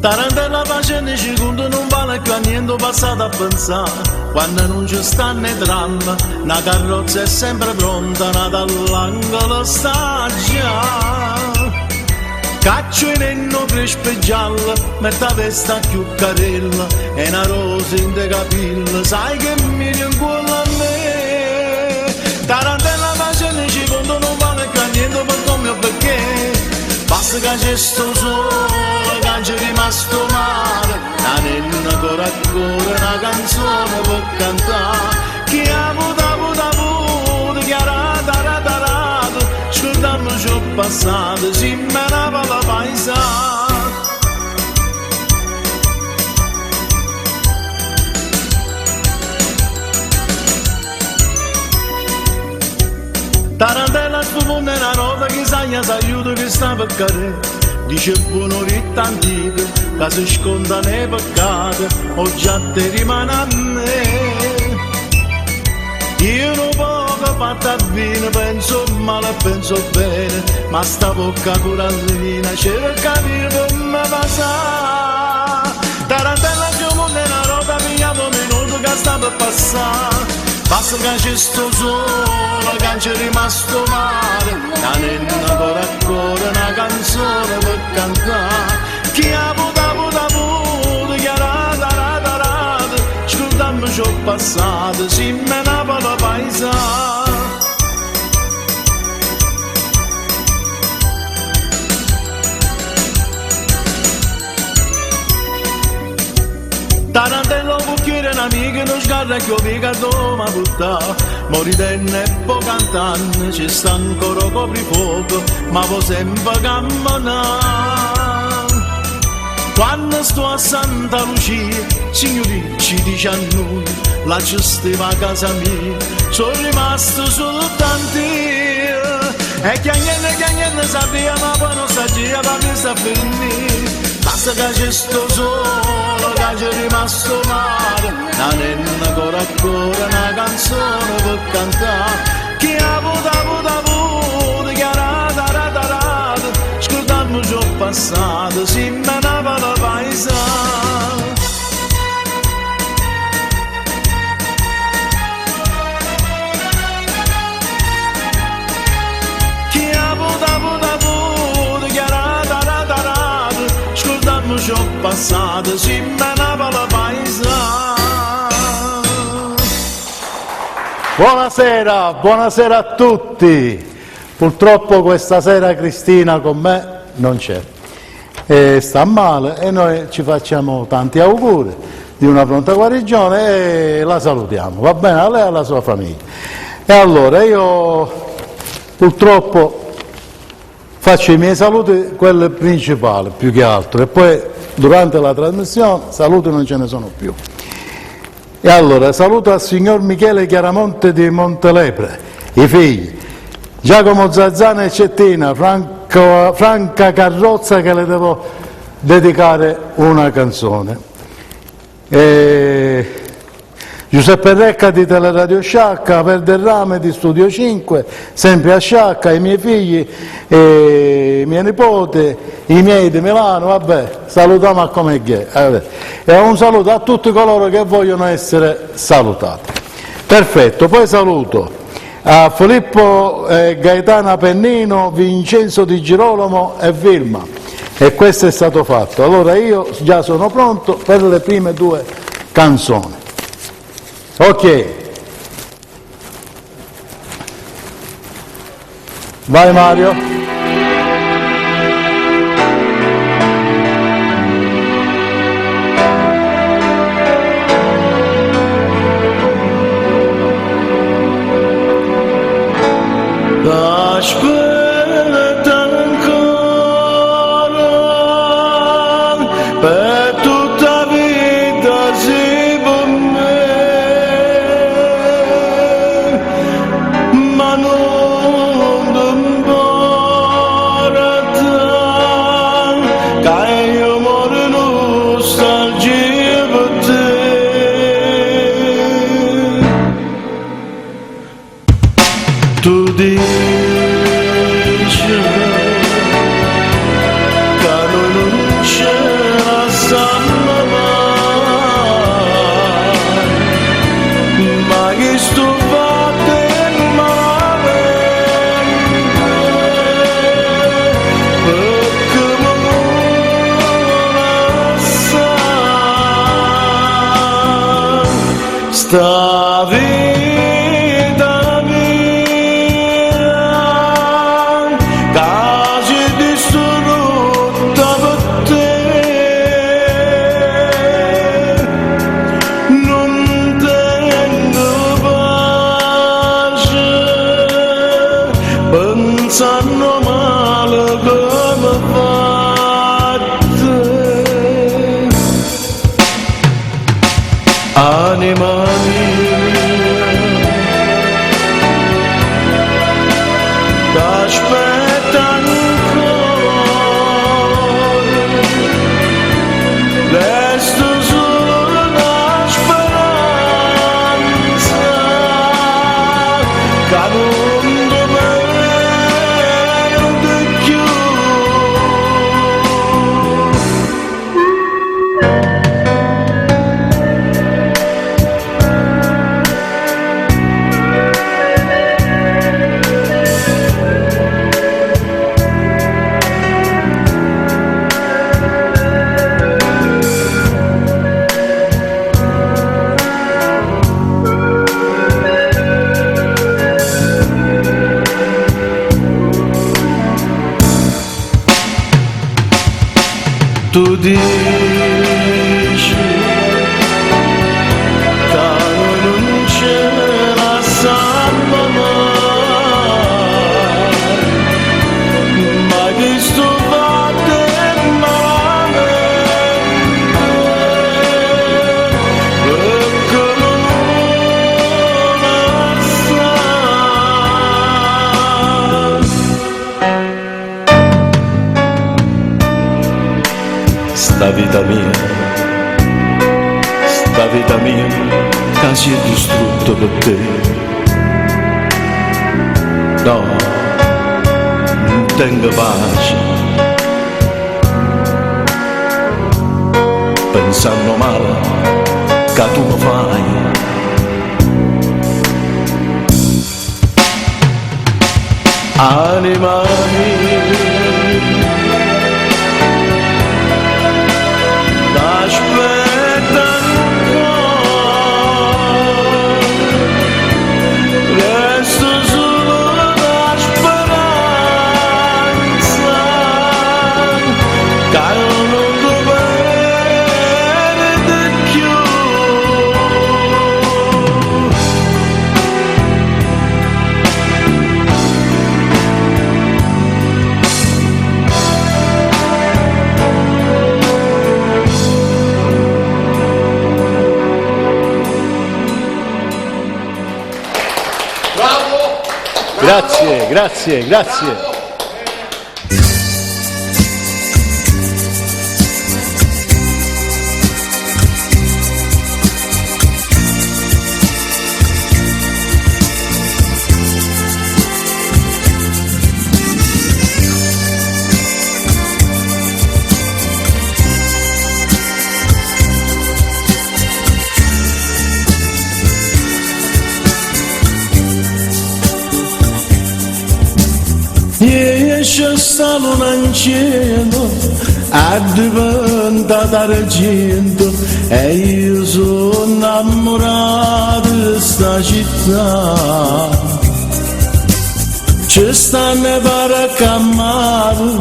Tarantella facendo i secondi non vale più a niente passato a pensare. Quando non ci stanno i tram, una carrozza è sempre pronta, nata all'angolo sta già. Caccio in enno crespo e giallo, mette la testa più carella, e una rosa in te capilla, sai che mi rincuola a me. Tarantella facendo i secondi non vale più a niente per come o perché. Basta che c'è sto sole, che c'è rimasto male, la nenna ancora ancora una canzone per cantare. Chi ha avuto, chi ha rata, scordiamo ciò passato, si menava la paesana. Tarantella sfumonda una nota che sagna s'aiuta che sta per cadere. Dice buono ritta antica che si sconda nei peccati, o già te rimane a me. Io non poco fatta bene, penso male e penso bene, ma sta bocca corallina cerca di come passare. Tarantella sfumonda una nota mia un minuto che sta per passare. Basta che c'è sto sole, che c'è rimasto male, la nenna ancora ancora una canzone per cantare. Chi ha avuto, chi ha rata, scordiamo ciò passato, si menava la paesana. Tarantella un cucchiere un'amica non sgarra che ho piegato ma buttà. Moritenne e po' cantante ci sta ancora coprifuoco, ma può sempre camminare. Quando sto a Santa Lucia, signori ci dice a noi, là ci stava a casa mia, sono rimasto soltanto io. E chiagnenne sapeva ma poi non sapeva ma mi sta finire. Basta che c'è sto sole, che c'è rimasto male, la nenna ancora ancora una canzone per cantare. Chi ha avuto, chi ha rata, scordando ciò passato, si menava la paesana. Chi ha avuto, chi ha rata, scordando ciò passato, si menava la paesana. Buonasera a tutti. Purtroppo questa sera Cristina con me non c'è, sta male e noi ci facciamo tanti auguri di una pronta guarigione e la salutiamo, va bene, a lei e alla sua famiglia. E allora io purtroppo faccio i miei saluti, quelli principali più che altro, e poi durante la trasmissione saluti non ce ne sono più. E allora saluto al signor Michele Chiaramonte di Montelepre, i figli, Giacomo Zazzana e Cettina, Franca Carrozza, che le devo dedicare una canzone, Giuseppe Recca di Teleradio Sciacca, Verderrame di Studio 5, sempre a Sciacca, i miei figli, i miei nipoti, i miei di Milano, vabbè, salutiamo a come è. E un saluto a tutti coloro che vogliono essere salutati. Perfetto, poi saluto a Filippo Gaetano Pennino, Vincenzo Di Girolamo e Vilma, e questo è stato fatto. Allora io già sono pronto per le prime due canzoni. Ok, vai Mario. Aspetta ancora per tutta vita sì per me, ma non t'importa che io muore nostalgia per te. Tu dici che non c'è la stufate male perché non sa sta vita mia casi distrutta per te non tengo pace pensando male come fatte anima t'aspetta ancora, resto solo una speranza che non dovrebbe più. Tu dici che non ce la sanno mai, ma che sto fatte male perché non sa sta vita mia che si è distrutto per te. No, non tengo pace pensando male che tu lo fai. Anima mia t'aspetta ancora, resto solo una speranza che non dovrebbe più. Grazie, grazie, grazie. Esce sta luna in cielo, è diventata argento e io sono innamorato di sta città. Ci stanno paracammare,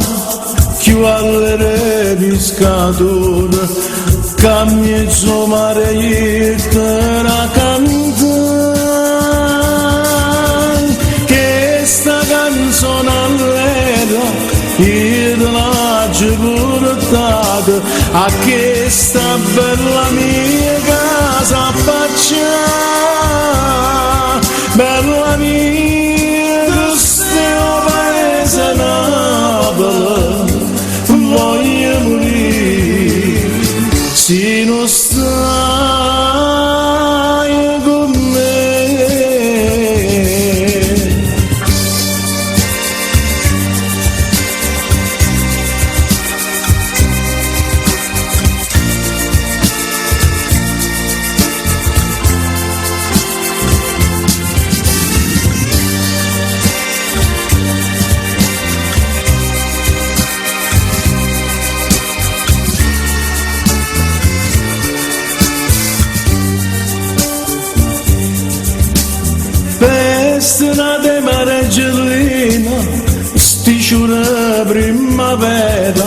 più alle pescatori, che mezzo mare la cantare. Che sta canzone allegra, io l'ho portata a questa bella mia casa affacciata. Bella mia, questo paese Napoli, voglio morire se non stai con me. strade mareggiolina, sticciura primavera,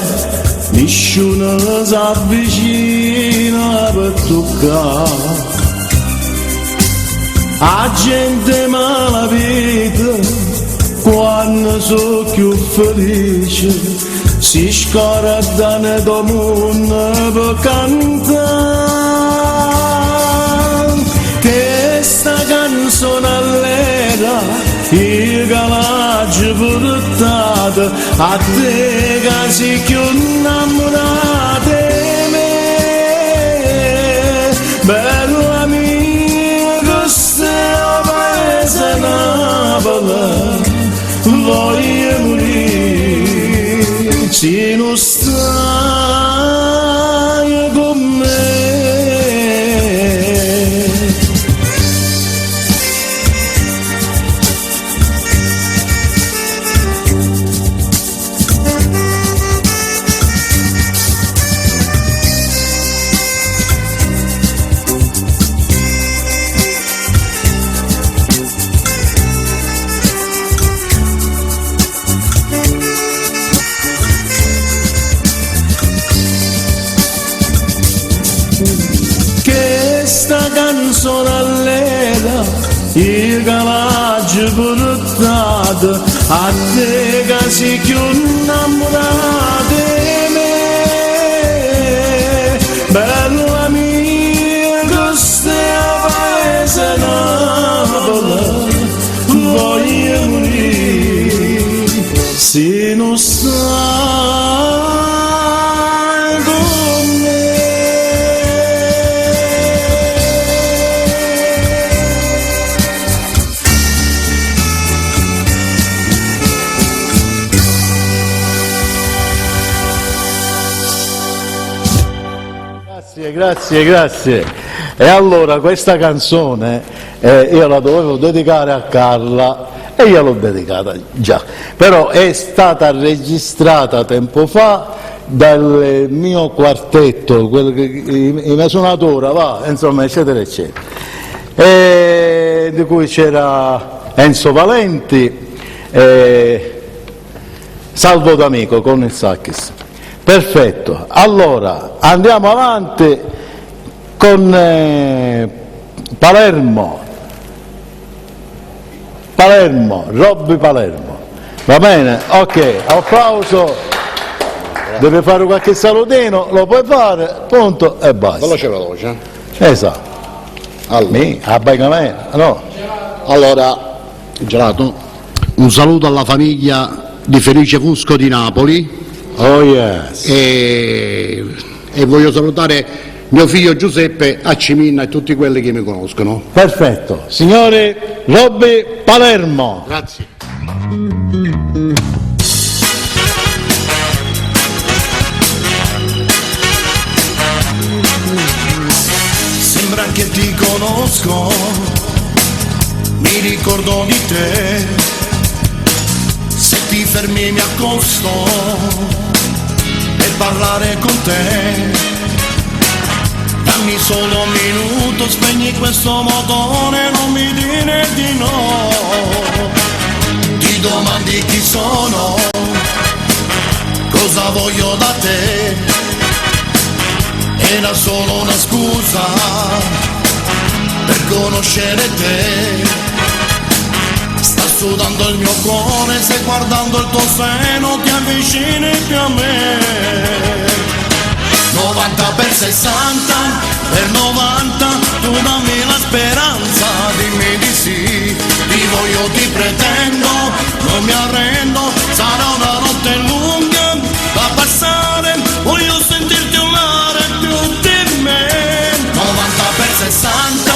nessuno si avvicina per toccare. A gente malavita, quando sono più felice, si scordano del mondo per cantare. Che sta canzone allegra, il calaggio portato, a te che sei più innamorata di me. Bella mia, questo è il paese Napoli, voglio morire se non stai con me. Canzone allegra, il calaggio portato, a te che sei più innamorata di me. Bella mia, questo è il paese Napoli, voglio morire se non stai con me. Grazie. E allora questa canzone io la dovevo dedicare a Carla e io l'ho dedicata già, però è stata registrata tempo fa dal mio quartetto, i miei suonatori, insomma, eccetera, eccetera, di cui c'era Enzo Valenti, Salvo D'Amico con il sax. Perfetto, allora andiamo avanti con Palermo, Robby Palermo, va bene? Ok, applauso, deve fare qualche salutino, lo puoi fare, punto e basta. Veloce. Esatto. Allora, no. Allora, Gelato, un saluto alla famiglia di Felice Fusco di Napoli. Oh yes. E voglio salutare mio figlio Giuseppe a Ciminna e tutti quelli che mi conoscono. Perfetto, signori, Robby Palermo. Grazie. Sembra che ti conosco, mi ricordo di te, se ti fermi mi accosto e parlare con te. Dammi solo un minuto, spegni questo motore, non mi dire di no. Ti domandi chi sono, cosa voglio da te. Era solo una scusa per conoscere te. Sta sudando il mio cuore, se guardando il tuo seno ti avvicini più a me. 90 per 60, per 90, tu dammi la speranza, dimmi di sì. Ti voglio, ti pretendo, non mi arrendo, sarà una notte lunga da passare, voglio sentirti urlare più di me. 90 per 60,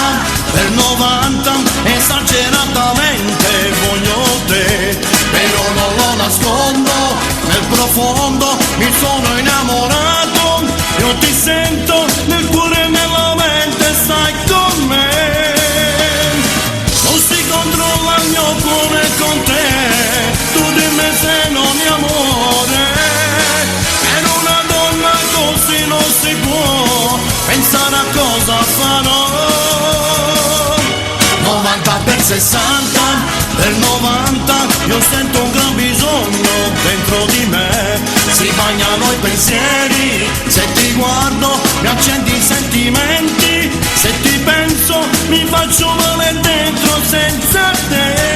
per 90, esageratamente voglio te, però non lo nascondo, nel profondo mi sono innamorato, io ti sento nel cuore e nella mente, stai con me, non si controlla il mio cuore per 60, per 90, io sento un gran bisogno dentro di me, si bagnano i pensieri, se ti guardo mi accendi i sentimenti, se ti penso mi faccio male dentro senza te.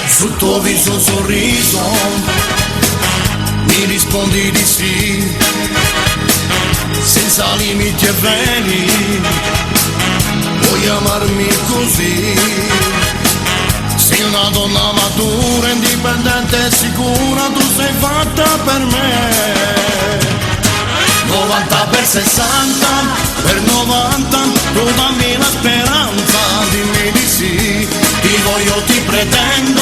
Sul tuo viso un sorriso, mi rispondi di sì, senza limiti e veli, vuoi amarmi così? Sei una donna matura, indipendente e sicura, tu sei fatta per me. 90 per 60, per 90, tu dammi la speranza, dimmi di sì, ti voglio, ti pretendo,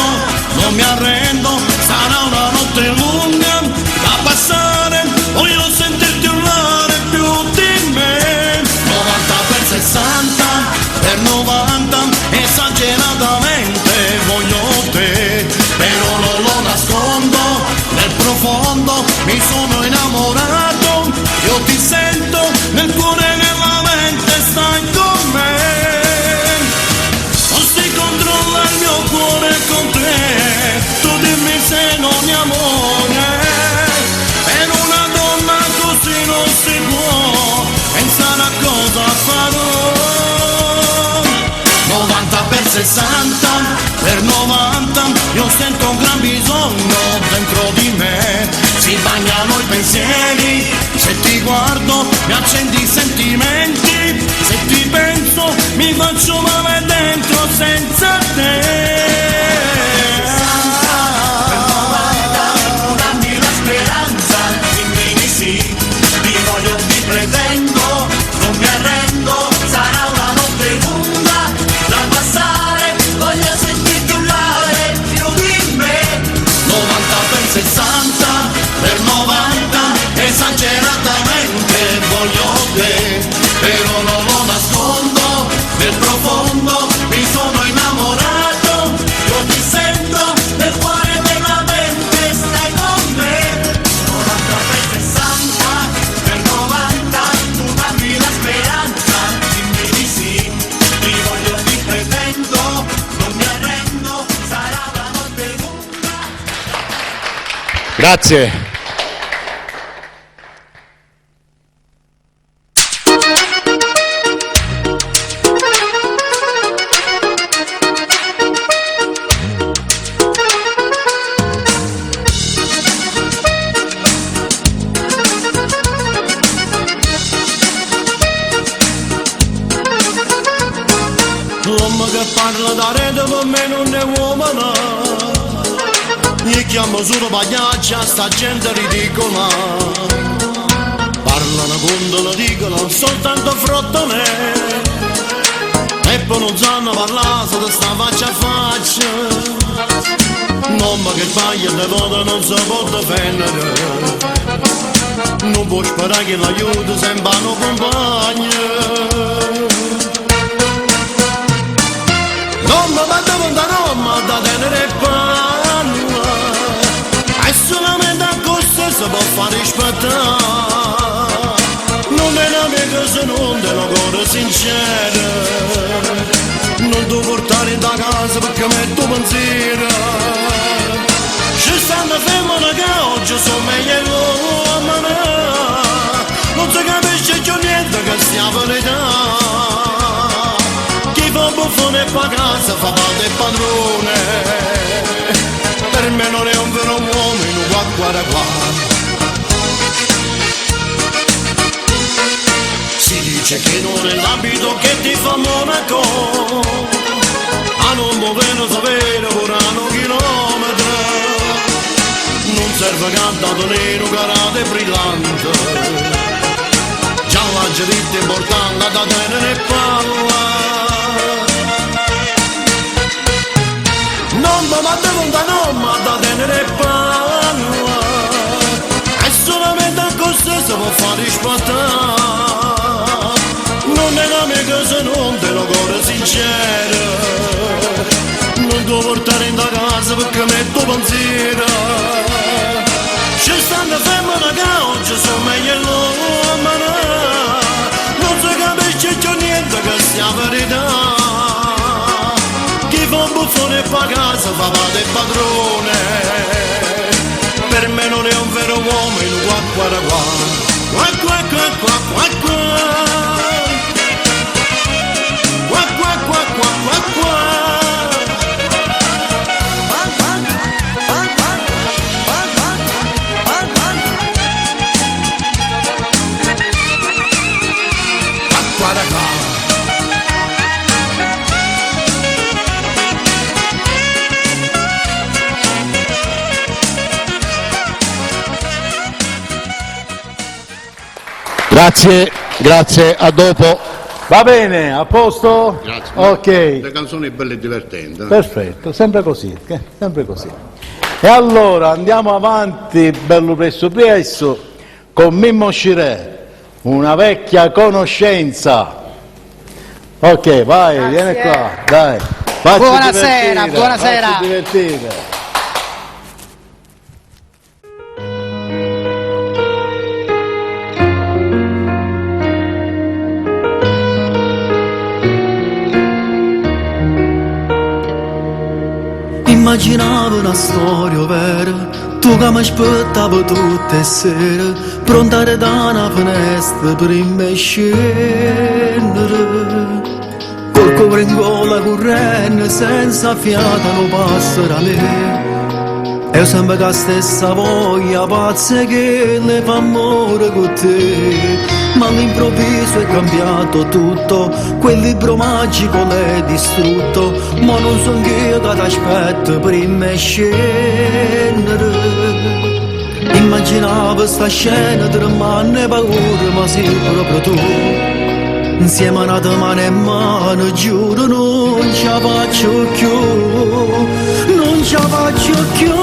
non mi arrendo, sarà una notte lunga da passare, voglio sentirti urlare più di me. 90 per 60, per 90, esageratamente voglio te, però non lo nascondo, nel profondo mi sono innamorato, io ti sento nel cuore e nella mente, stai con me, non si controlla il mio cuore con te, tu dimmi se non mi amore, per una donna così non si può pensare a cosa farò. 90 per 60, per 90, io sento un gran bisogno dentro di me, si bagnano i pensieri, se ti guardo mi accendi i sentimenti, se ti penso mi faccio male dentro senza te. Dammi la speranza, dimmi di sì, ti voglio, ti pretendo, non mi arrendo, sarà una notte lunga da passare, voglio sentirti urlare più di me. 90 per 60, per 90, esageratamente voglio te, però non lo nascondo, nel profondo mi sono innamorato, io ti sento nel cuore e nella mente, stai con me. 90 per 60, per 90, tu dammi la speranza, dimmi di sì, ti voglio, ti pretendo, non mi arrendo, sarà una notte lunga. Grazie. L'uomo che parla da rete per me non è uomo, no. Gli chiamo solo pagliaccia, sta gente ridicola. Parlano quando lo dicono, soltanto frottone. E poi non sanno parlare, se te sta faccia a faccia. L'uomo che sbaglia te voto non si può difendere. Non può sperare che l'aiuto sembra un compagno. Non mi manda da Roma da tenere panna, e solamente a questo si può fare rispettare. Non è una mia cosa, non te lo cuore sincero, non ti portare da casa perché metto pensiero. Ci stanno femmine che oggi sono meglio l'uomo, non si capisce più niente che sia verità. Fa buffone e fa casa, fa padre e padrone, per me non è un vero uomo, guarda qua. Si dice che non è l'abito che ti fa monaco, a non poterlo sapere pure a un chilometro, non serve cantato nero, karate brillante, già l'ha già detto importante da tenere e palla. Ma devo da non da tenere palla, e solamente a questo si può fare rispettare. Non è la mia cosa, non te lo cuore sincero, non devo portare in casa perché metto pensiero. Ci stanno femmine che oggi sono meglio l'uomo, non si la verità. Chi fa un buffone pa casa fa padre e padrone. Per me non è un vero uomo in qua qua qua. Qua qua qua qua qua qua. Qua qua qua qua qua qua. Grazie, a dopo. Va bene, a posto? Grazie. Ok. Le canzoni belle e divertenti. Perfetto, sempre così, sempre così. E allora andiamo avanti, bello presto, con Mimmo Scirè, una vecchia conoscenza. Ok, vai, Grazie. vieni qua, dai. Facci Buonasera, divertire, buonasera. facci divertire. Immaginavo una storia vera, tu che mi aspettavi tutte le sere, pronta da una finestra per me scendere. Col cuore in gola correndo, senza fiato non passa da me. E ho sempre la stessa voglia pazza che ne fa amore con te. Ma all'improvviso è cambiato tutto, quel libro magico l'hai distrutto. Ma non son io che t'aspetto prima di scendere. Immaginavo sta scena tra mano e paura, ma sei proprio tu. Insieme a nata mano e mano, giuro non ce la faccio più. Non ce la faccio più.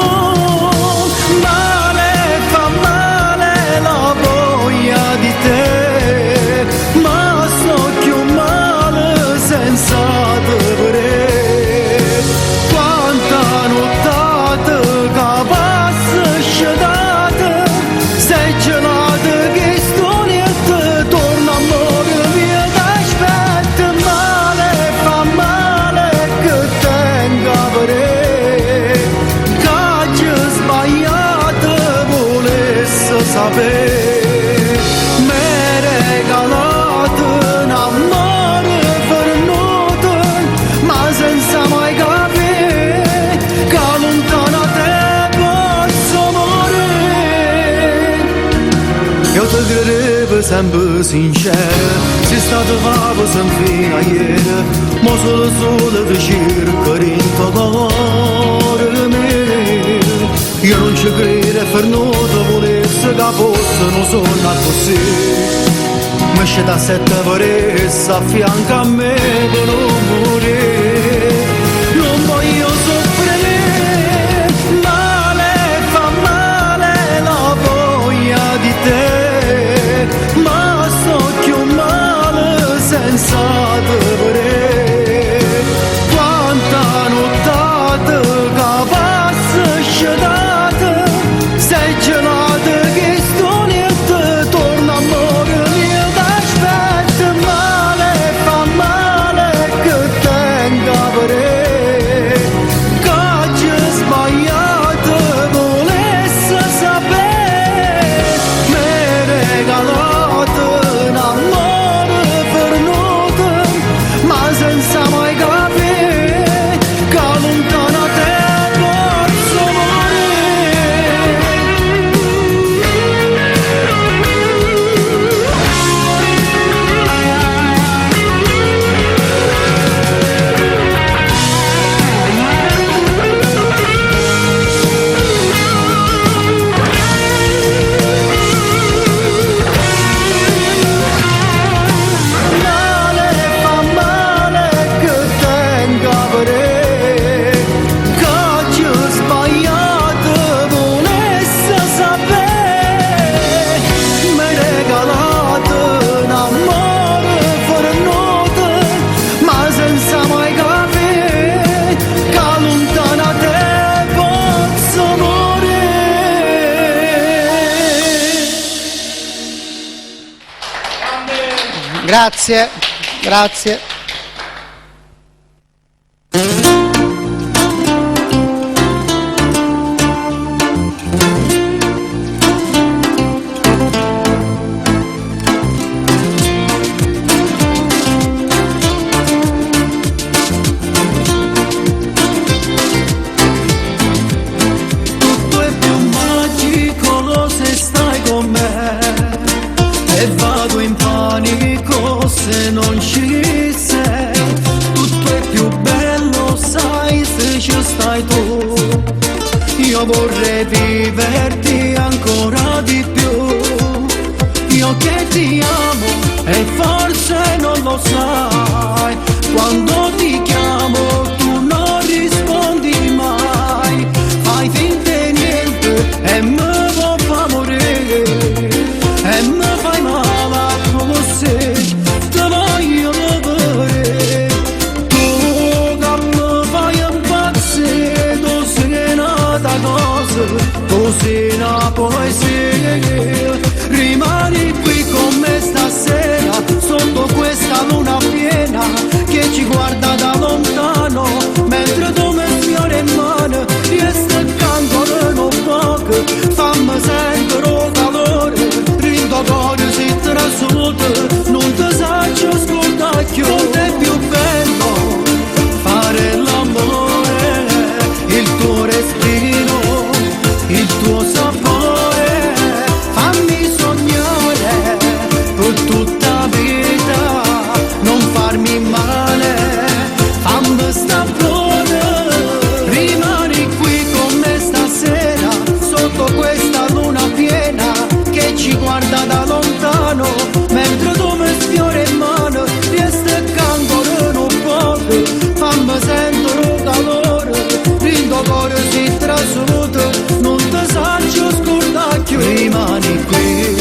Male, fa male la voglia di te, ma sto più male senza te vedere. Quanta nottata che passa sciadata, sei gelata che sto niente, torna amore mio, t'aspetta. Male, fa male che tenga a vedere. Sapere, mi regalato un amore pernuto, ma senza mai capire che lontano da te posso morire. Io ti credevo sempre sincero, sei stato bravo sempre fino a ieri, ma solo ti cerco in tuo cuore mio. Io non ci credo, per nulla volesse che fosse, non sono così. Mi c'è da sette paresse a fianco a me per non morire. Non voglio soffrire, male fa male la voglia di te, ma sto più male senza te vedere. Quanta nottata che passa sciadata, sei gelata che sto niente, torna amore mio, t'aspetta. Male fa male che tenga a vedere, che oggi sbagliato volesse sapere. Mi regalato un amore pernuto, ma senza mai capire che lontano da te posso male fa male che tenga a vedere, che oggi ho sbagliato volesse sapere. Mi hai regalato un amore pernuto, ma senza mai capire che lontano da te posso morire. Grazie, grazie. Tutto è più magico se stai con me, e vado in panico se non ci sei. Tutto è più bello, sai, se ci stai tu. Io vorrei viverti ancora di più. Io che ti amo e forse non lo sai. Quando ti chiamo tu non rispondi mai. Fai finta di niente e me vuoi fa morire. E me fai male così, te voglio vedere. Tu che me fai impazzire, tu sei nata cosa, tu sei una poesia. Rimani qui con me stasera, sotto questa luna piena che ci guarda da lontano, mentre tu mi sfiori in mano, io sto accanto un poco, fammi sentire il calore, rindo cuore si trasuda, non ti saggio ascoltare più. Non è più bello fare l'amore, il tuo respiro, il tuo sapore, fammi sognare per tutta vita, non farmi male, fammi sta buona. Rimani qui con me stasera, sotto questa luna piena che ci guarda da lontano, mentre tu mi sfiori in mano, riesco accanto un poco, fammi sentire il calore, rindo cuore si trasuda, non ti saggio scordare più. Rimani qui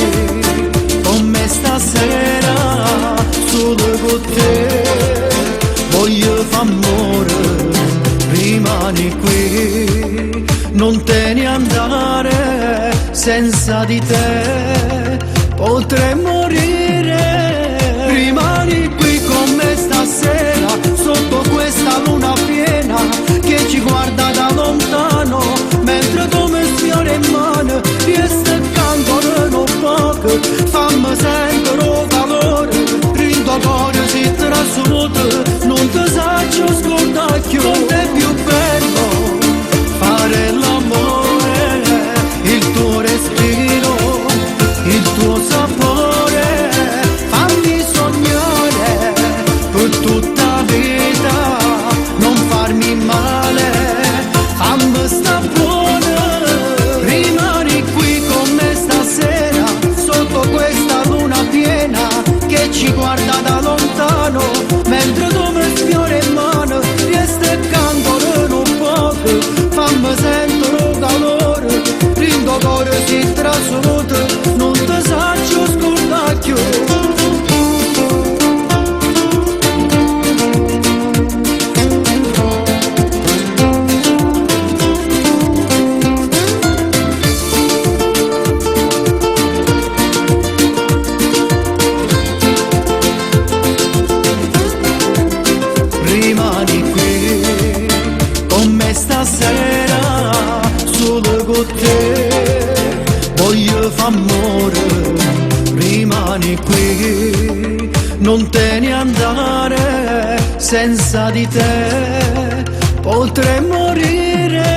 con me stasera, solo con te voglio fare amore. Rimani qui, non te ne andare, senza di te potrei morire. Rimani qui con me stasera, sotto questa luna piena che ci guarda da lontano, mentre tu mi sfiori in mano, riesco accanto un poco, fammi sentire il calore, rindo cuore si trasuda, non ti saggio scordare più. Non è più bello fare l'amore, il tuo respiro, il tuo sapore, fammi sognare per tutta vita, non farmi male, fammi sta buona. Rimani qui con me stasera, sotto questa luna piena che ci guarda da lontano, mentre tu mi sfiori in mano, riesco accanto un poco, fammi sentire il calore, rindo cuore si trasuda, non ti saggio scordare più. Rimani qui con me stasera, solo con te voglio fare amore. Rimani qui, non te ne andare, senza di te potrei morire.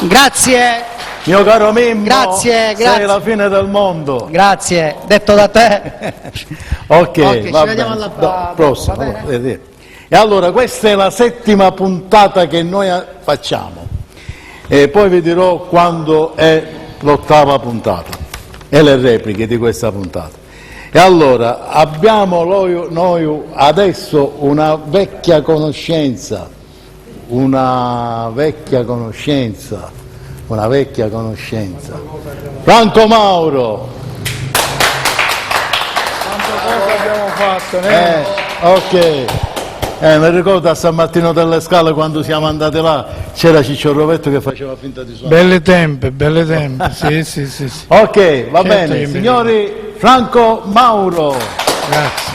Grazie, Mio caro Mimmo, Grazie, sei grazie. la fine del mondo. grazie, detto da te. Ok, ci va vediamo bene. alla Prossimo. va bene? E allora, questa è la 7ª puntata che noi facciamo. E poi vi dirò quando è l'8ª puntata e le repliche di questa puntata. E allora, abbiamo noi adesso una vecchia conoscenza, Franco Mauro. Cosa abbiamo fatto, Ok. Mi ricordo a San Martino delle Scale quando siamo andati là, c'era Ciccio Rovetto che faceva finta di suonare. belle tempe, sì. Ok, va Certo bene, che mi signori, Franco Mauro. Grazie.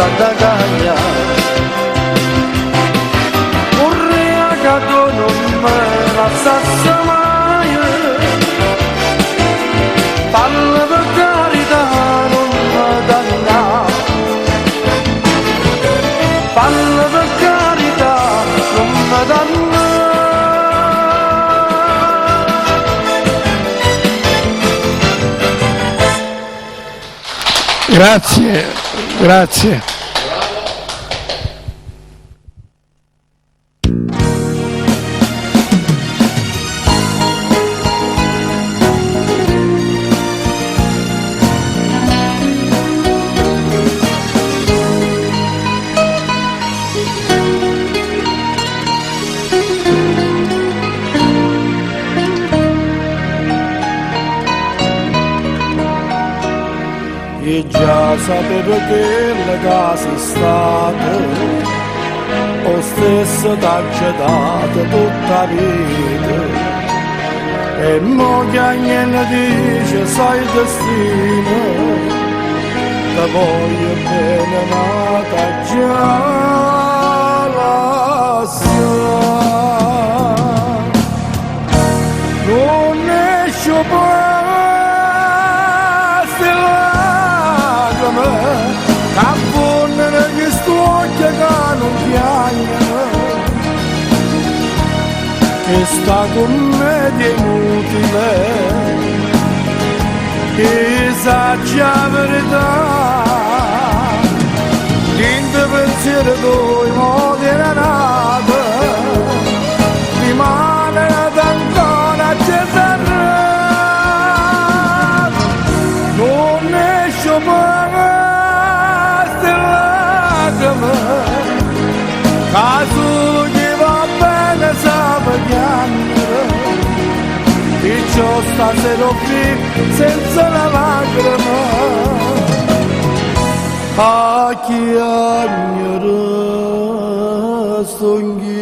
Santa Cagna Urrea che non me la stessa mai parla per carità non mi danna parla per carità non mi danna. Grazie, grazie. E già sapevo che le case state o stesso t'ha dato tutta la vita e mo che niente dice sai il destino te voglio bene nata già la sa non esce poi cappone che sto che non piange che sta commedia inutile che sa già la verità niente pensiero tuoi modi era nata rimane ancora a Cesare non esce poi caso che va bene sa piangere e ciò stasera qui senza la lacrima a chi agnere sto inghie.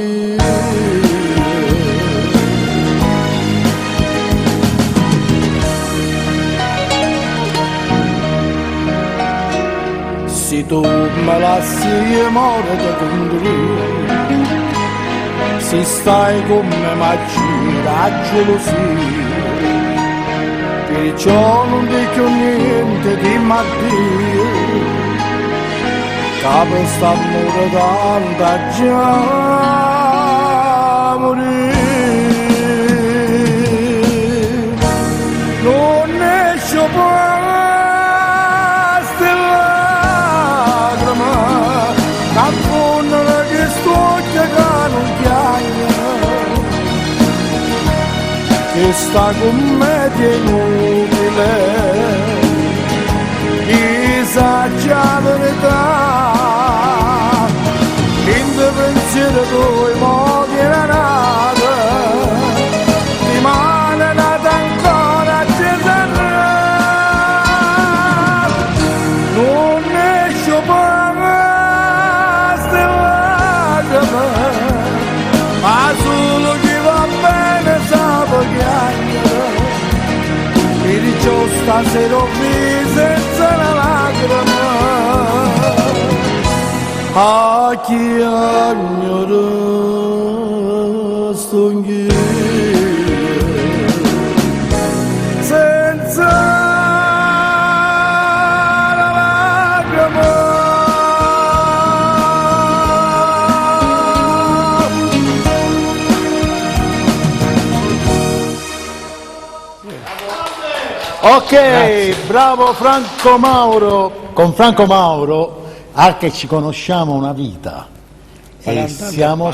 Se tu me lasci muore da condurire, se stai con me ma gira gelosia, perciò non dico niente di Mattia, capo sta morendo tanta già morire, non esce poi. Che sto che non piange che sta commedia inutile chi sa già la verità in te pensiero tuoi modi era nata rimane nata ancora a Cesare non esce poi ma solo chi va bene sa piangere e di ciò stasera qui senza la lacrima a chi agnora sto inghie senza la lacrima. Ok, grazie. Bravo Franco Mauro. Con Franco Mauro, anche ci conosciamo una vita. E siamo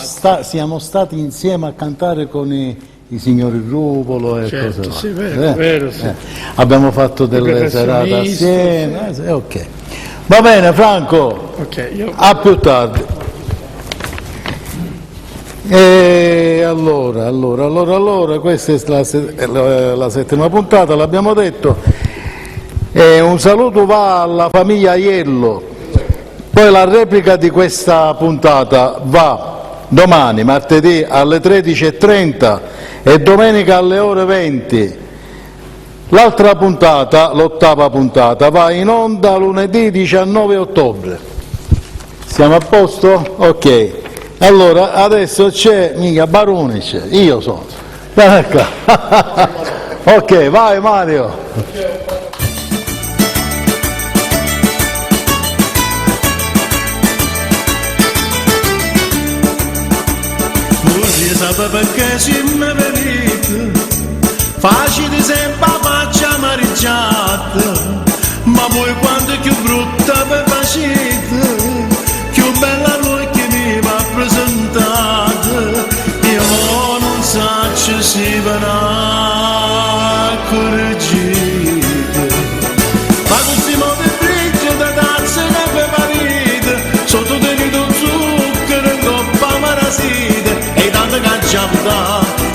stati insieme a cantare con i signori Ruvolo e certo, cose sì, vero, sì. Abbiamo fatto delle serate assieme. Sì. Ok. Va bene Franco, okay, a più tardi. E allora, questa è la settima puntata, l'abbiamo detto. Un saluto va alla famiglia Aiello, poi la replica di questa puntata va domani, martedì alle 13:30 e domenica alle ore 20. L'altra puntata, l'ottava puntata, va in onda lunedì 19 ottobre. Siamo a posto? Ok. Allora, adesso c'è mica Barunic, io sono. Vieni qua. Ok, vai Mario. Voi sapete perché si mi venite, facile sempre faccia mariciata, ma voi quando è più brutta vi facete, più bella voi che mi va presentata, io non so se verrà correggita, ma questi modi grigi da danza che vi parite, sotto tenuto zucchero in coppa marasite, e tanta caccia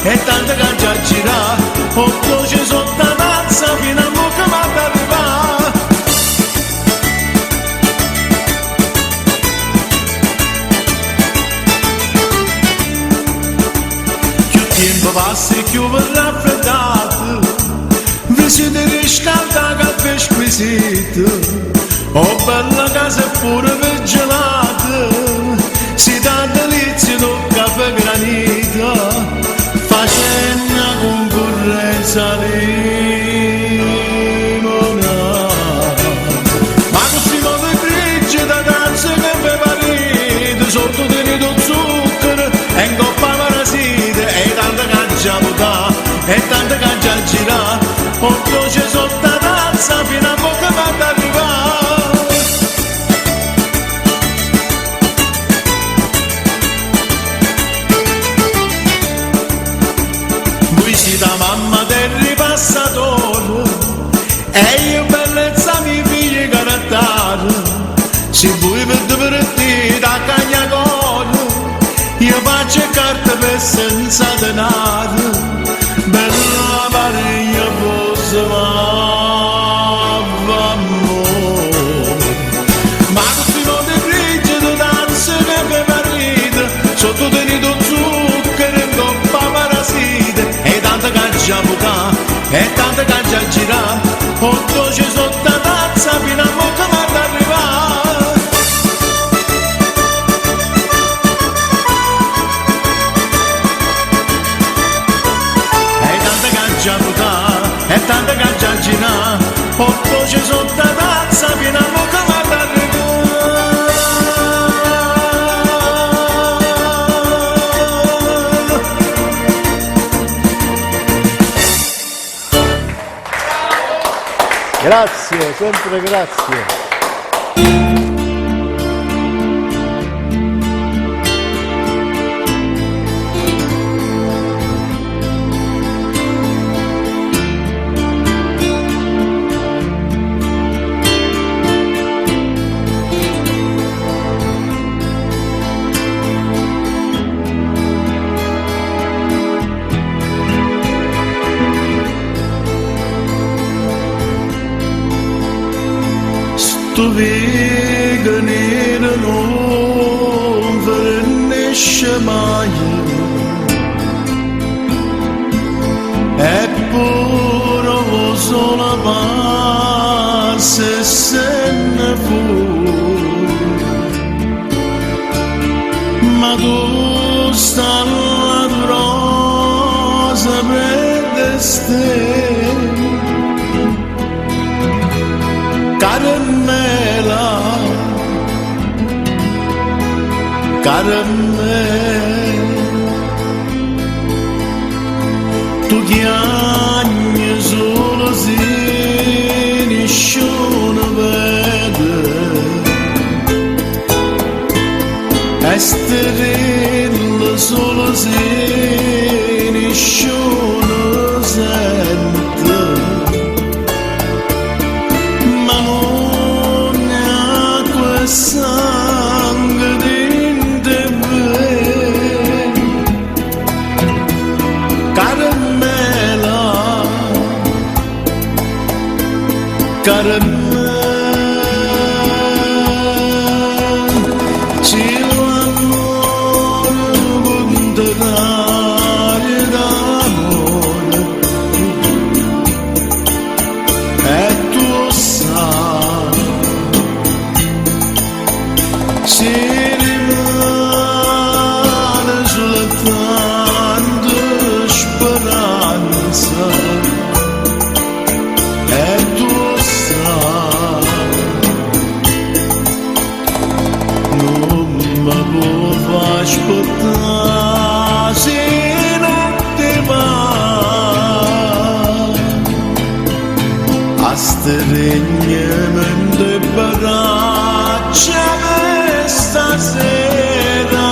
e tanta caccia gira, otto ci sotto la tazza fino a bocca ma arriva. Più tempo passa e più verrà raffreddato, vi siete riscaldati a pesce squisito, oh bella casa è pure vigilata, si dà delizia d'un caffè granito, facendo una concorrenza limonata. Ma questi mondi grigi da danza che vi parite, sotto tenuto zucchero e in coppa marasite, e tanta caccia votà, e tanta caccia girà, otto c'è sotto la tazza fino a bocca ma arriva. Da mamma del ripassatore e io bellezza mi figli carattare, se voi per divertire da cagnacone io faccio carte per senza denaro, bella pariglia fosse ma questi modi grigi di danza che vi parite, sotto tenuto zucchero in coppa marasite, e tanta caccia buca, e tanta caccia gira, otto ci sotto la tazza fino a bocca ma arriva. E tanta caccia buca, e tanta caccia gira, otto ci sotto la tazza fino a bocca ma arriva. Grazie, sempre grazie. Tu vega nera non vernesce mai, eppure sola pace se ne fu, ma tu sta la rosa prende ste. Caramella, tu chiami solo se nessuno vede, e sterilla solo se nessuno sente. Sangue dentro me, caramella, caramella, ci l'amore contrario d'amore, e tu sai. si rimane soltanto speranza e tu sai non mi può aspettare se non ti va a stringere braccia stasera,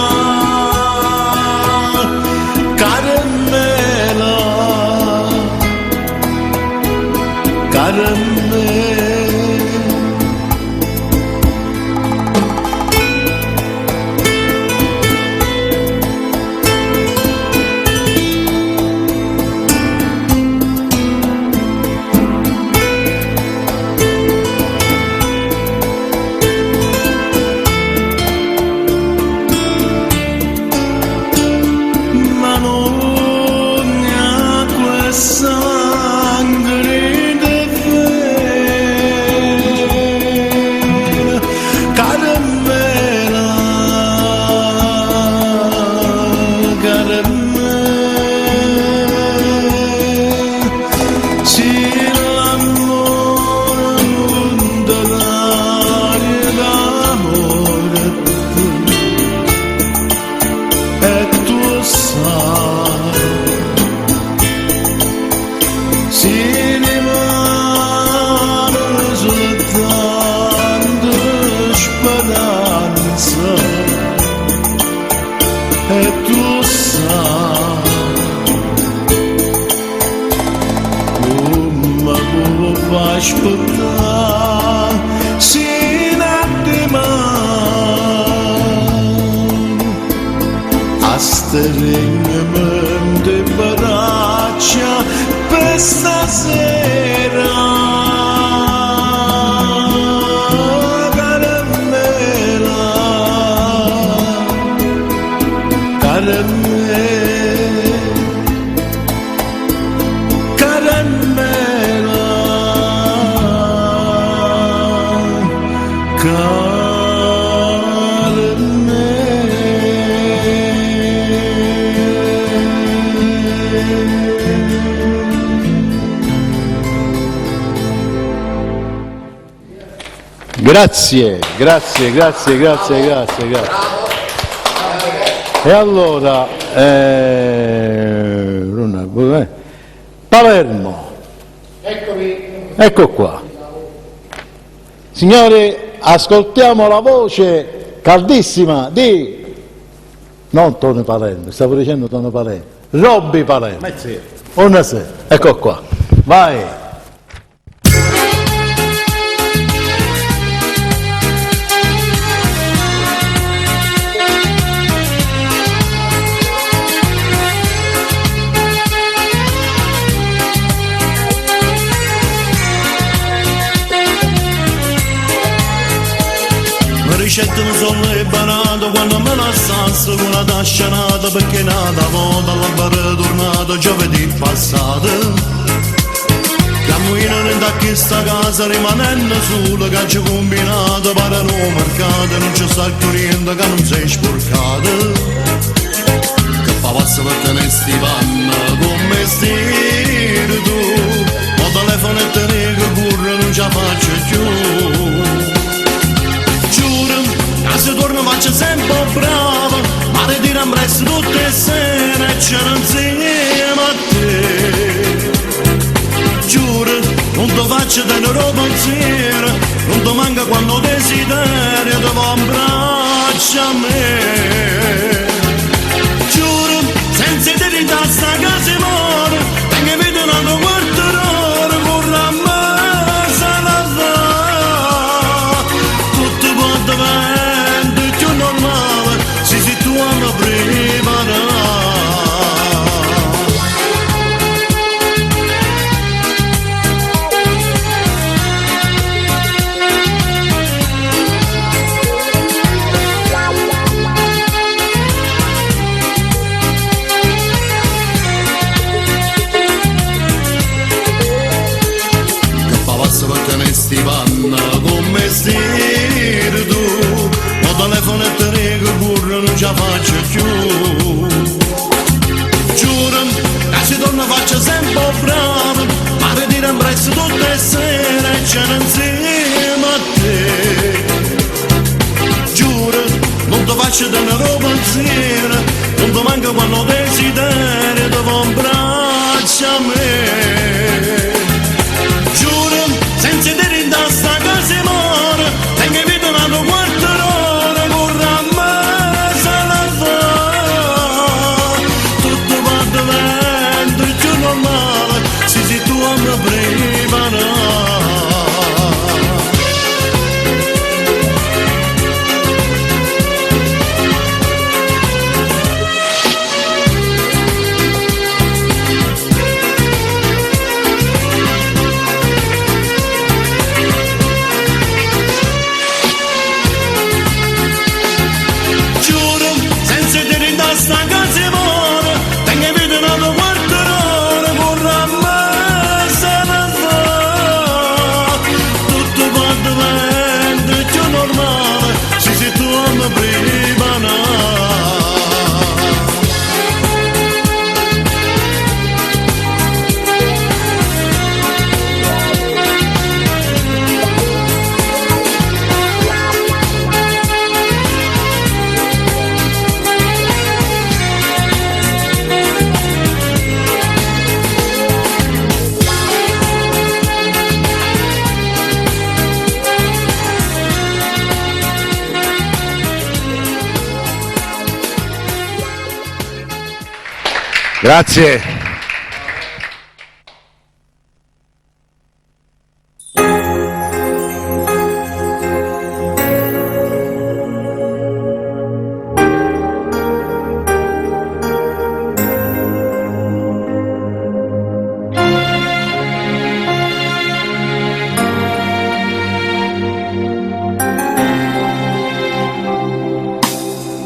caramella, caramella. E tu sai come può aspettare sino a domani a stringere le braccia per stasera. Grazie. E allora, Palermo. Ecco qua. Signori, ascoltiamo la voce caldissima di... Non Tony Palermo, stavo dicendo Tony Palermo. Robby Palermo. Buonasera. Ecco qua. Vai. Ricette mi sono liberato quando me la sasso con una tascianata perché nata volta alla barra tornata giovedì passato. Cammino in da questa casa rimanendo solo che ci combinato per un mercato non ci sta correndo che non sei sporcato. Che fa passa per tenesti panna come stile tu, ho telefono e te ne che curre non ce la faccio più. Se torno faccio sempre bravo, ma ti tiro in presto tutte le sere e ce ne insegniamo a te. Giuro, non ti faccio tenere pensiero, non ti manca quando desideri, ti va in braccio a me. Giuro, senza te di tasta che si muore, tengo vedo un altro quarto d'ora, vorrà a me se la fa. Tutto può diventare quando preparare. ci faccio più. Giuro che se torno faccio sempre bravo, ma ritiro in prezzo tutte le sere e ce ne insieme a te. Giuro, non ti faccio tenere pensiero, non ti manca quando desideri, ti fa un braccio a me. Giuro, senza dire in testa che si muore, tengo vita una quarto d'ora, corre a me se la fa. Tutto va diventa più normale, se tu mi preparai. Grazie.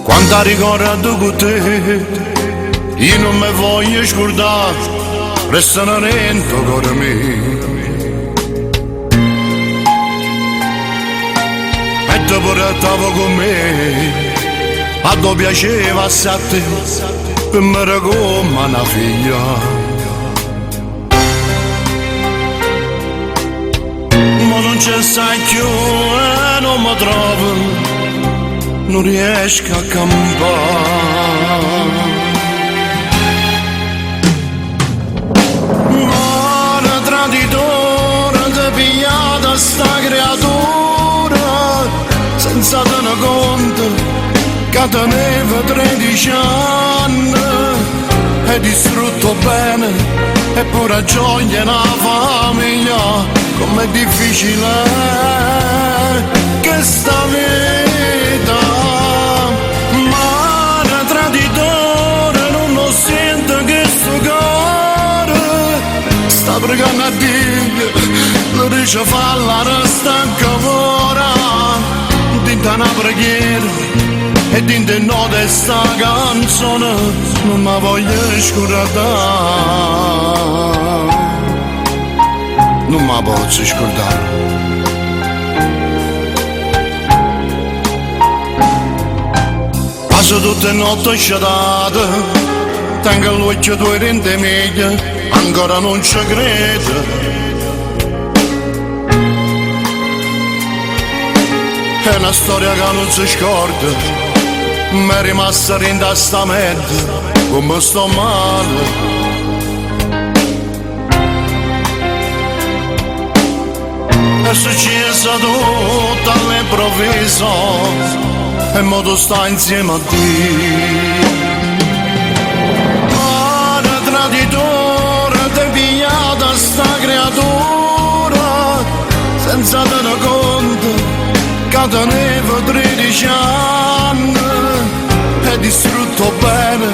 Quando ricordo con te, io non mi voglio scordare, restano dentro con me. E ti portavo con me, a tuo piaceva a te, per me come una figlia. Ma non c'è sai più e non mi trovo, non riesco a campare. Pigliata sta creatura senza tenere conto che teneva 13 anni e distrutto bene eppure gioia una famiglia. Com'è difficile che sta vita, ma da traditore non lo sento che sto cuore sta pregando a Dio, lo dice falla resta ancora, dinta una preghiera e dinta il no di sta canzone, non mi voglio scordare, non mi posso scordare. Passo tutte le notti sciatate, tengo l'occhio tuoi rende meglio, ancora non ci credo. È una storia che non si scorda, mi è rimasta in testa mente, come sto male. È successo tutto all'improvviso, e mo tu stai insieme a te. Ma da traditore ti pigliata sta creatura, senza tenere conto che teneva 13 anni e distrutto bene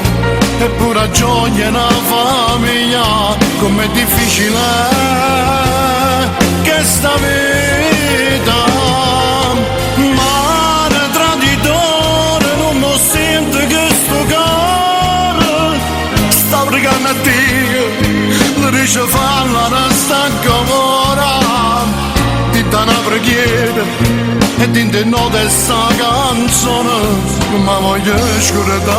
eppure gioia una famiglia. Com'è difficile che sta vita, ma da traditore non lo sento che sto cuore sta pregando a Dio, lo dice falla resta ancora, ti dà una mi chiede e dinte note sta canzone non mi voglio scordare,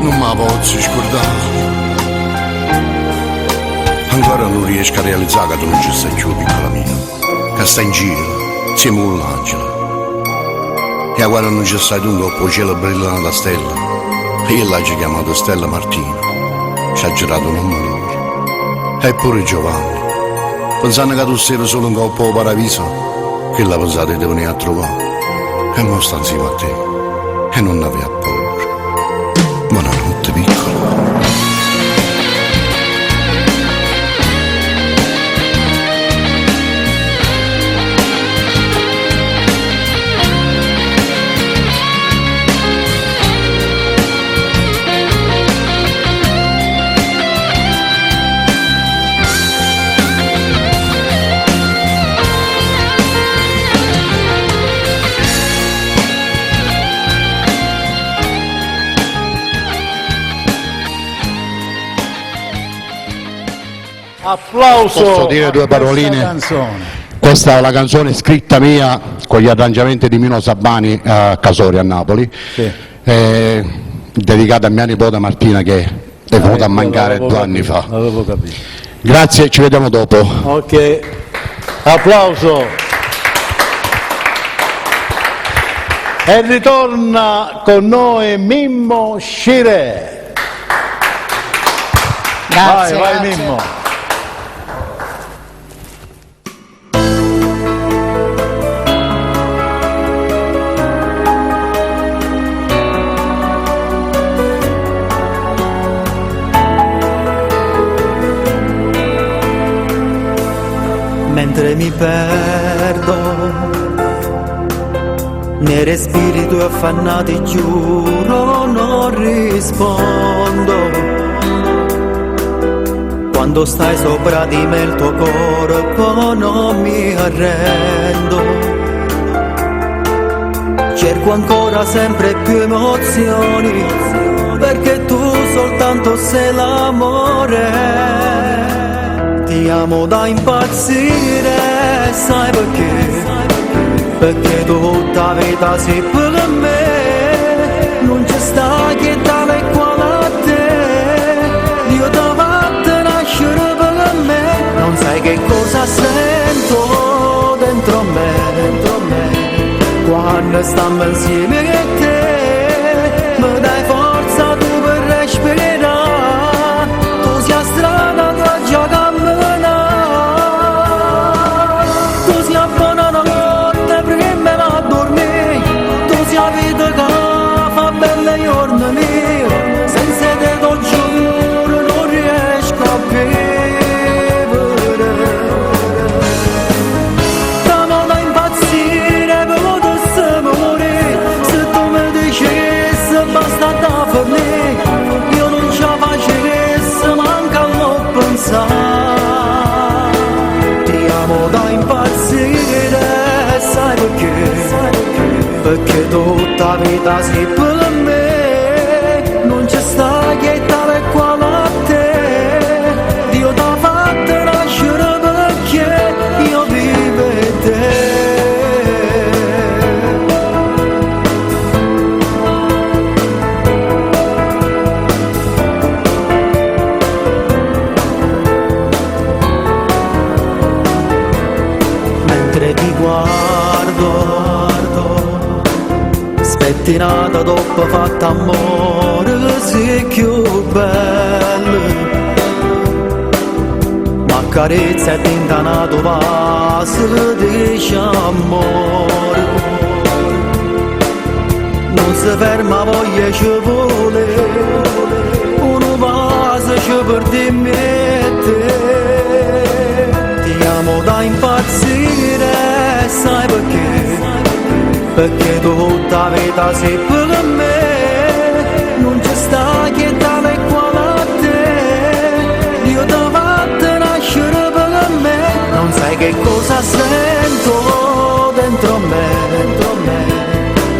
non mi posso scordare. Ancora non riesco a realizzare che tu non ci sei più, piccola mia, che stai in giro insieme con l'angelo. E a guarda non ci stai tu, dopo il cielo brilla una stella, e io l'ho chiamato Stella Martina, ci ha girato un amore. Eppure Giovanni, pensando che tu sei solo un po' paradiso, che la pensate di venire a trovare, e mo sta insieme a te, e non ne aveva paura. Buonanotte piccola. Applauso. Posso dire due paroline? Canzone. Questa è la canzone scritta mia con gli arrangiamenti di Mino Sabbani a Casori a Napoli, Sì. dedicata a mia nipote Martina che è venuta a mancare 2 anni fa. L'avevo capito. Grazie, ci vediamo dopo. Ok, applauso. E ritorna con noi Mimmo Scire. Grazie, Vai grazie. Mimmo. Mentre mi perdo nei respiri tuoi affannati, giuro non rispondo. Quando stai sopra di me il tuo corpo non mi arrendo. Cerco ancora sempre più emozioni, perché tu soltanto sei l'amore. Ti amo da impazzire, sai perché? Perché tutta la vita sei per me, non c'è sta che tale quale a te. Io ti ho fatto nascere per me, non sai che cosa sento dentro me, quando stiamo insieme con te. Mi dai forza tu per respirare, tu sia strada tu gioca. Senza te lo giuro non riesco a vivere. Stiamo da impazzire per potersi morire. Se tu mi dicessi basta da fornire, io non ce la facessi manca a non pensare. Ti amo da impazzire, sai perché? Perché tutta la vita sei per me, non c'è sta che tale quale a te. Dio t'ha fatto nascere perché io vivo in te. Mentre ti guardo, spettinata dopo fatta amore così più bello, ma carezza e tintanato vaso dice amore. Non si ferma voglia ci vuole, uno vaso ci per dimmi te. Ti amo da impazzire, sai perché? Perché tutta la vita sei per me, non c'è sta che tale quale a te. Io ti ho fatto nascere per me, non sai che cosa sento dentro me,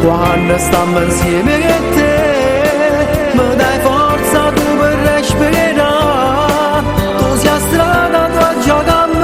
quando stiamo insieme con te. Mi dai forza tu per respirare, tu sia strada tu gioca a me.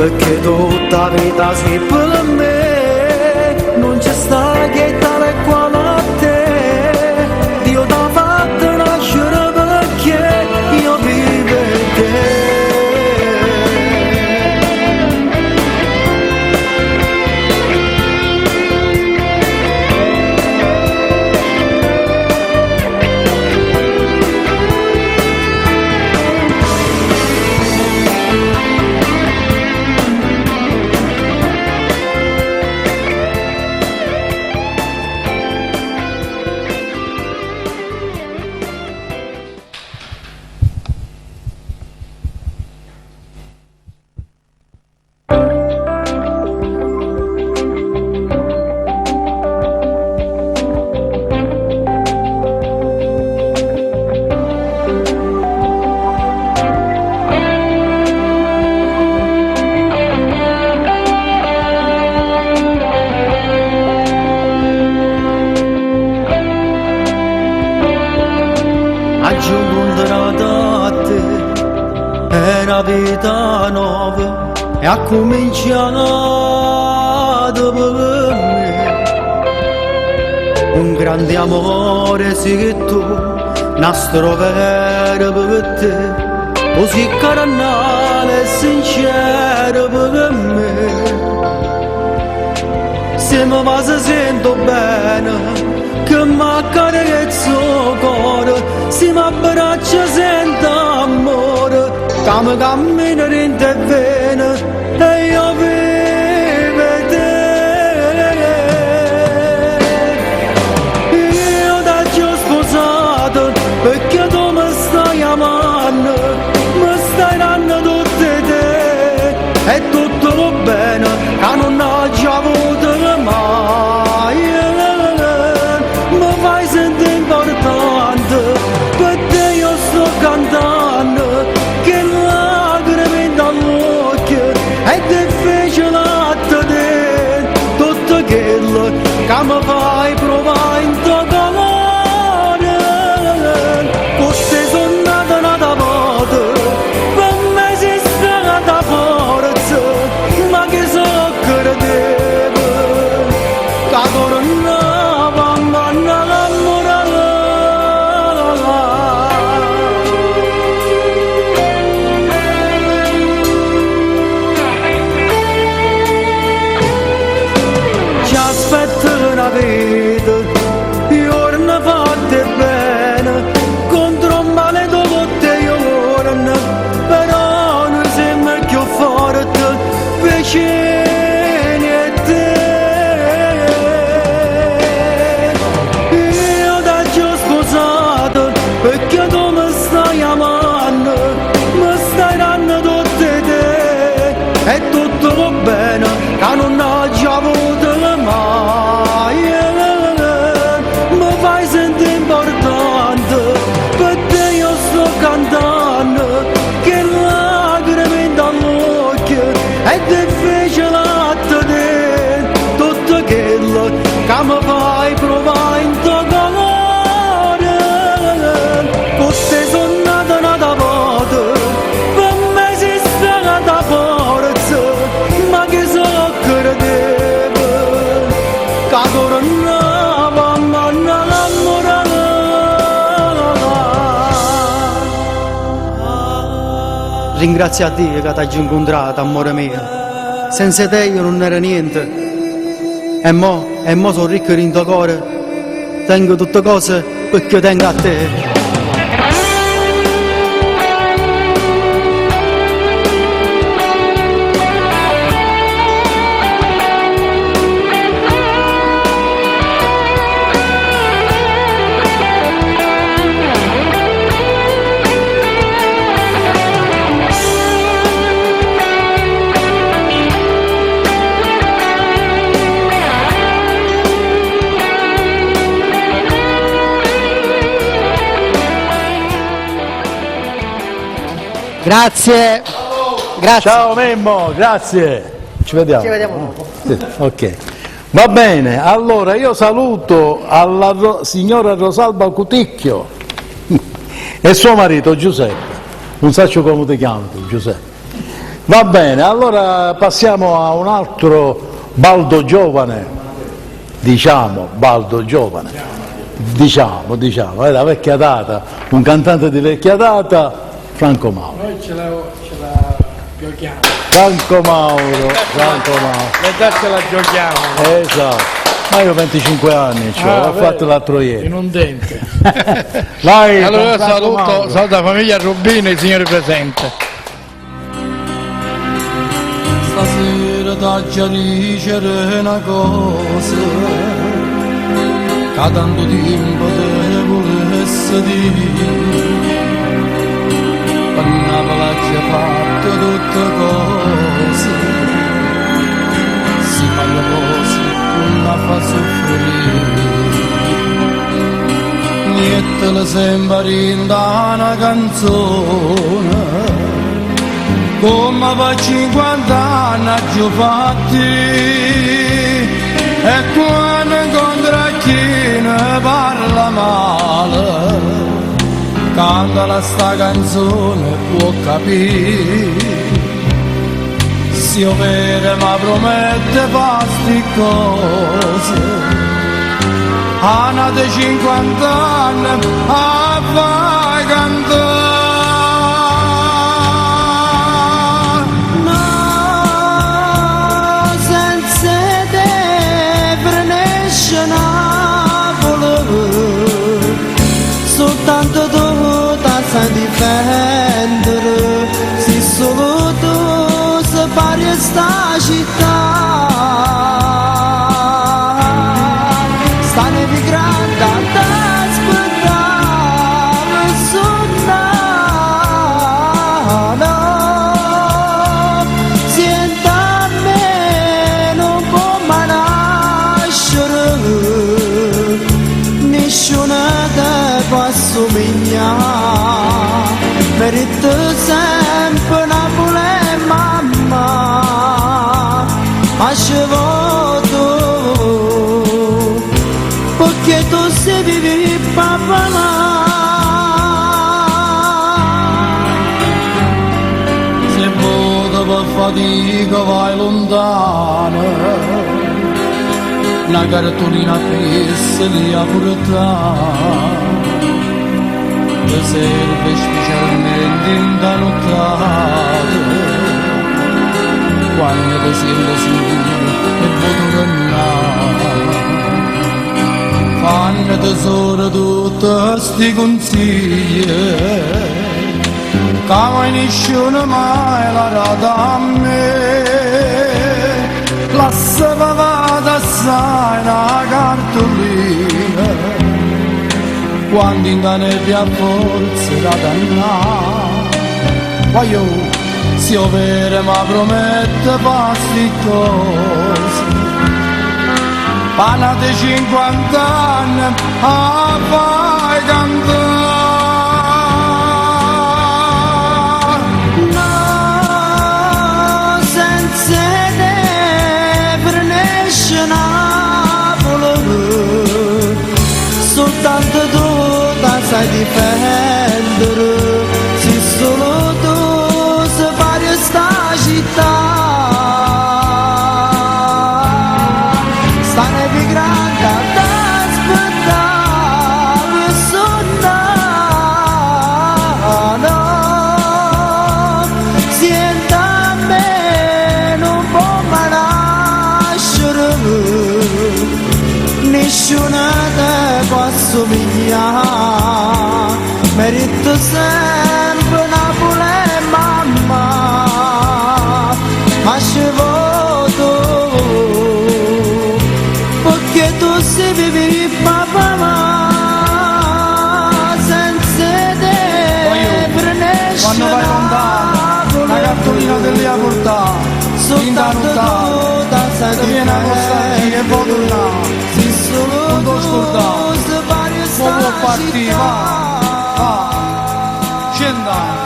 perché tutta vita sei per me, non c'è sta che tale quale a te, Dio t'ha fatto nascere perché io vivo in te. Una vita nuova e ha cominciato per me un grande amore sei tu, nastro vero per te, così carnale e sincero per me. Se mi va se sento bene, che mi accarezzo il cuore, se mi abbraccia sento amore, che mi cammina dentro e vene e io vivo te. Io ti ho sposato perché tu mi stai amando, mi stai dando tutte te e tutto lo bene che non ho già avuto mai. Mi fai sentire importante, per te io sto cantando, che lacrime dall'occhio è difficile a te, tutto quello che mi fai provare in tuo colore, queste sono nata volta, per me si sta da forza, ma che so credevo, che tornava a manna l'amore. Ci aspetto una vita, giorni fatte bene, contro un male tutte giorni, però noi siamo più forti, vicini a te. Io ti ho sposato perché tu mi stai amando, mi stai dando tutte te e tutto lo bene che non ho già avuto mai. Mi fai sentire importante, per te io sto cantando, che lacrime dall'occhio è difficile a te, tutto quello che mi fai provare in tuo colore, queste sono nata volta, per me si sta da forza, ma che so credevo, che tornava a manna l'amore. Ringrazio a Dio che ti ho incontrato, amore mio, senza te io non ero niente. E mo sono ricco in tuo cuore, tengo tutte cose perché tengo a te. Grazie. Grazie. Ciao Memmo, grazie. Ci vediamo. Ci vediamo. Sì, ok. Va bene, allora io saluto alla signora Rosalba Cuticchio e suo marito Giuseppe. Non so come ti chiami tu, Giuseppe. Va bene, allora passiamo a un altro baldo giovane, baldo giovane, è la vecchia data, un cantante di vecchia data, Franco Mauro. Noi ce la giochiamo. Franco Mauro. L'età ce la giochiamo. Esatto, ma io 25 anni, l'ho fatto l'altro ieri. In un dente. Vai, Allora Franco Mauro. saluto la famiglia Rubino e i signori presenti. Stasera da già dicere una cosa che tanto tempo te volesse dire. Per Napoli ha già fatto tutte cose, si fanno cose che la fa soffrire. Niente le sembra in una canzone, come per 50 anni ha già fatti, e quando incontra chi ne parla male, cantala sta canzone può capire. Se io vede ma promette fasti cose, a nate 50 anni a fai cantare. Soltanto tu ti sai difendere, se solo tu separi sta città. Sta nevigrando ad aspettare soldano. Sienta a me non può mai nascere, nessuno te può assomigliare, merito sempre Napoli e mamma, ma ci voto, perché tu sei vivi papà. Se voto per fatica vai lontano, una cartolina fissa lì a portare, ti serve specialmente in da nottata, quando ti sento sicuro e vuoi tornare. Fanno tesoro tutti sti consigli, che mai nessuno mai l'ha dato a me. Lascia vada assai una cartolina, quando in nebbia a forza da dannare. Voglio, se io vero ma promette fasti cose, panate 50 anni a fai cantare. Soltanto tu ti sai difendere, se solo tu separi sta città. Sta nevigrando ad aspettare soldano. Sienta a me non può mai nascere, nessuno te può assomigliare, merito sempre Napoli e mamma, ma ci voto, perché tu sei vivi papà, senza te Quando vai lontano, la cartolina te li ha portato, soltanto tu ti sai ti viene a costare e può tornare. Non ti scordare, non può partire, va. Scenda.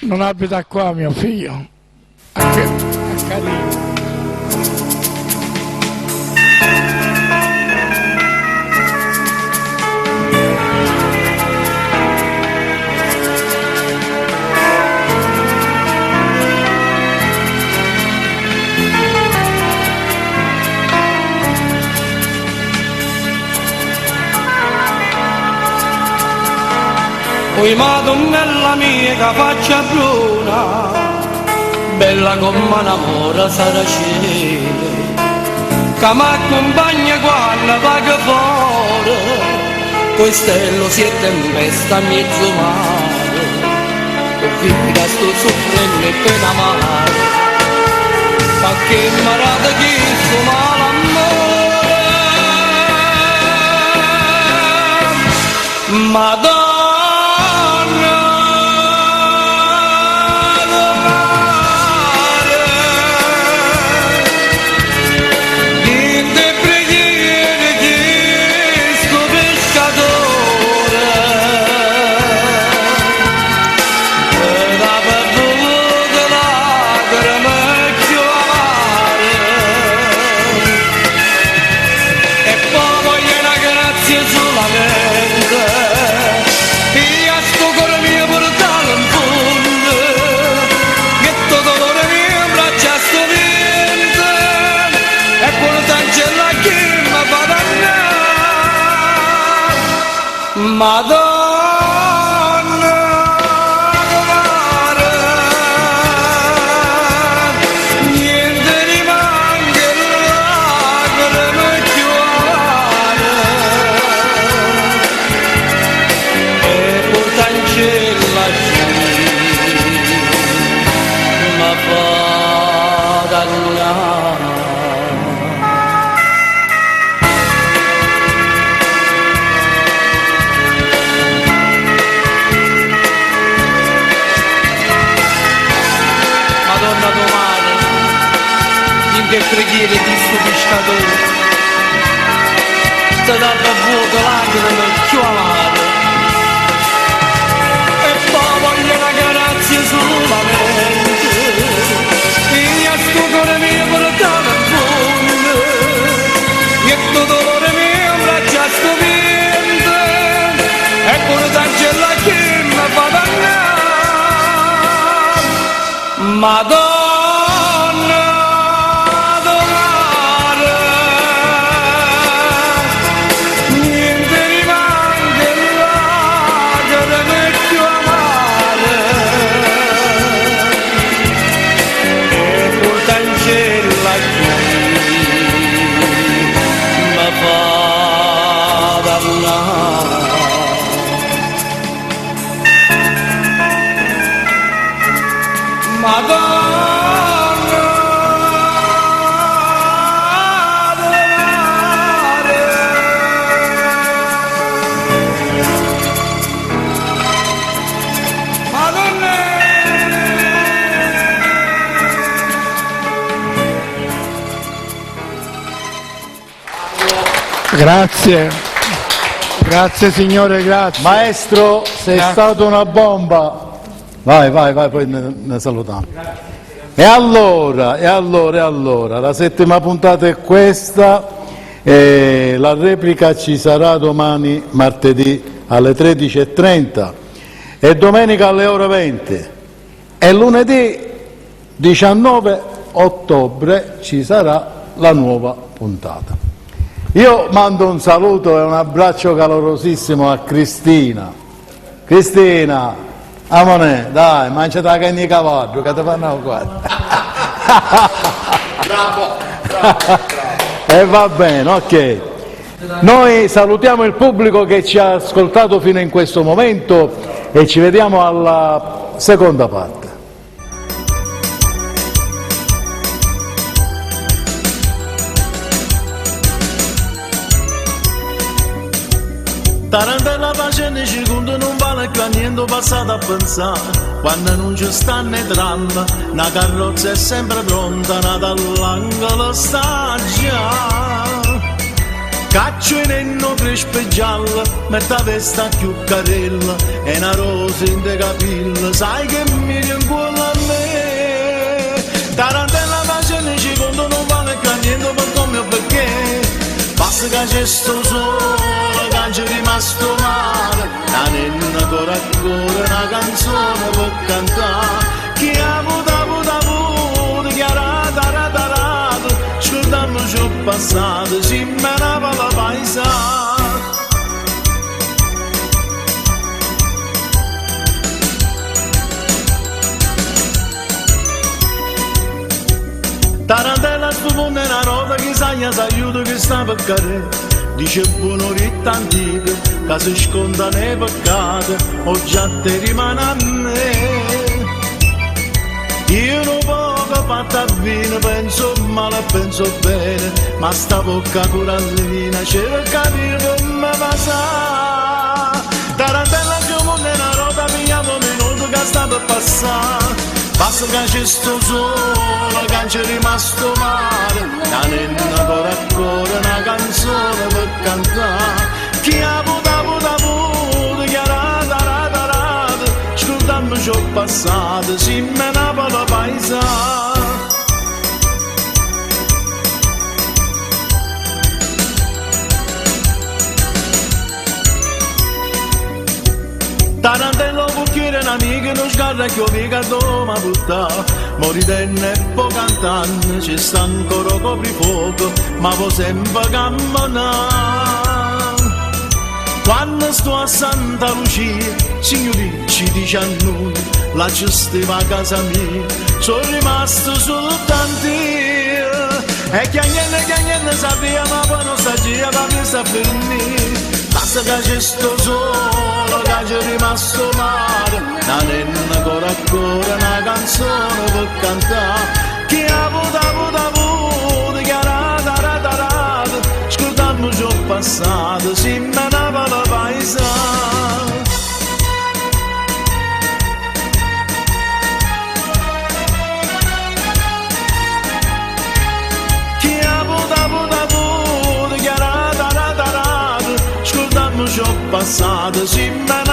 Non abita qua mio figlio, anche a Carino. Ui madonnella mia che faccia bruna, bella come un amore saraceno, che mi accompagna quando vaga fuori, coi stello si è tempesta a mezzo mare, o figa sto soffrendo e pena male, perché marata chi sto male amore. Madonna, Madonna, amore, niente rimane lacrime chiare, e portancella giù, ma fa dannare. Che preghiere di sto pescatore, ti dà da vuoto lacrime più amare, e poi voglio una grazia solamente, e a sto cuore mio portato in fondo, e tutto dolore mio abbraccia sto vento, e con t'angela che mi fa dannare. Madonna, Grazie, grazie signore, grazie. Maestro, sei stato una bomba. Vai, poi ne salutiamo. E allora, la settima puntata è questa, la replica ci sarà domani martedì alle 13:30 e domenica alle ore 20 e lunedì 19 ottobre ci sarà la nuova puntata. Io mando un saluto e un abbraccio calorosissimo a Cristina. Cristina, amore, dai, mangiati la carne di cavallo che ti fanno guarda. Bravo. E va bene, ok. Noi salutiamo il pubblico che ci ha ascoltato fino in questo momento e ci vediamo alla seconda parte. Tarantella facendo secondo non vale più a niente passato a pensare. Quando non ci stanno i tram, una carrozza è sempre pronta, nata all'angolo sta già. Caccio in enno crespo e giallo, mette la testa più carella, e una rosa in te capilla, sai che mi rincuola a me. Tarantella facendo secondo non vale più a niente per come o perché. Basta che c'è sto sole, che c'è rimasto male, la nenna ancora una canzone per cantare. Chi ha avuto, chi ha ratato, scordandoci il passato, si menava la paesa. sto mondo è una nota che sagna s'aiuta che sta per cadere. Dice buono ritta antica, che si sconda nei peccati, o già te rimane a me. Io non poco fatta bene, penso male, penso bene, ma sta bocca corallina cerca di come passa. Tarantella che il mondo è una nota, pigliamo minuto che sta per passare. Basta che c'è sto sole, che c'è rimasto male, la nenna ancora ancora una canzone per cantare. Chi ha avuto, chi ha rata, scordammi ciò passato, si menava la paesa. Tarantello cucchiere un'amica non sgarra che ho piegato ma butta. Moridenne e po' cantante ci sta ancora coprifuoco ma può sempre camminare. Quando sto a Santa Lucia signori ci dice a noi la gestiva a casa mia sono rimasto soltanto io. E chiagnenne sapeva ma poi non sta gia ma mi sta per me. Basta che c'è sto solo, che c'è rimasto male, la nenna ancora ancora una canzone per cantare. Chi ha avuto, chi ha rata, scordammo ciò passato, si menava la paesa. Chi ha avuto, chi ha rata, scordammo ciò passato, si menava